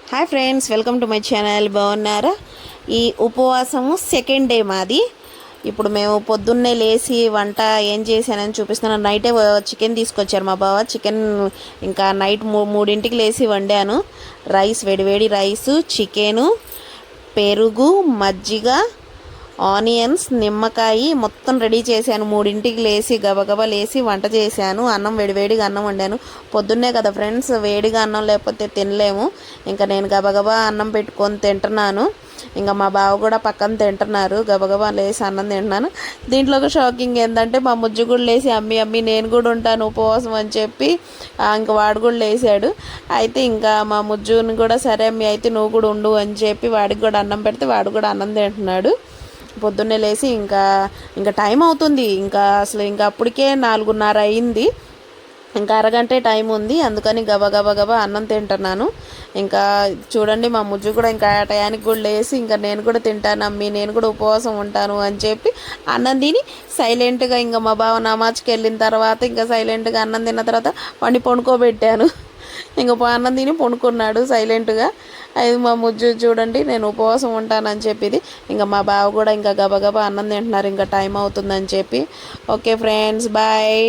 Hi friends, welcome to my channel. బాగున్నారా? ఈ ఉపవాసము సెకండ్ డే మాది. ఇప్పుడు మేము పొద్దున్నే లేచి వంట ఏం చేశానని చూపిస్తున్నాను. నైటే చికెన్ తీసుకొచ్చారు మా బావ. చికెన్ ఇంకా నైట్ 3ంటికి లేచి వండాను. రైస్, వేడివేడి రైసు, చికెను, పెరుగు, మజ్జిగ, ఆనియన్స్, నిమ్మకాయ మొత్తం రెడీ చేశాను. 3ంటికి లేచి గబగబా లేచి వంట చేశాను. అన్నం వేడివేడిగా అన్నం వండాను. పొద్దున్నే కదా ఫ్రెండ్స్, వేడిగా అన్నం లేకపోతే తినలేము. ఇంకా నేను గబగబా అన్నం పెట్టుకొని తింటున్నాను. ఇంకా మా బావ కూడా పక్కన తింటున్నారు. గబగబా లేచి అన్నం తింటున్నాను. దీంట్లో ఒక షాకింగ్ ఏంటంటే మా ముజ్జు కూడా లేచి అమ్మి నేను కూడా ఉంటాను ఉపవాసం అని చెప్పి ఇంకా వాడు కూడా లేచాడు. అయితే ఇంకా మా ముజ్జుని కూడా సరే అమ్మి అయితే నువ్వు కూడా ఉండు అని చెప్పి వాడికి కూడా అన్నం పెడితే వాడు కూడా అన్నం తింటున్నాడు. పొద్దున్నే లేచి ఇంకా టైం అవుతుంది. ఇంకా అప్పటికే 4:30 అయింది. ఇంకా అరగంటే టైం ఉంది. అందుకని గబగబా అన్నం తింటున్నాను. ఇంకా చూడండి మా ముజ్జు కూడా ఇంకా టయానికి కూడా లేచి ఇంకా నేను కూడా తింటాను అమ్మి, నేను కూడా ఉపవాసం ఉంటాను అని చెప్పి అన్నం తిని సైలెంట్గా ఇంకా మా బావ నమాజ్కి వెళ్ళిన తర్వాత ఇంకా సైలెంట్గా అన్నం తిన్న తర్వాత వాడిని పడుకోబెట్టాను. ఇంకా అన్నం తిని పడుకున్నాడు సైలెంట్గా. అది మా ముజ్జు చూడండి నేను ఉపవాసం ఉంటానని చెప్పిది. ఇంకా మా బావ కూడా ఇంకా గబగబా అన్నం తింటున్నారు ఇంకా టైం అవుతుందని చెప్పి. Okay friends, bye.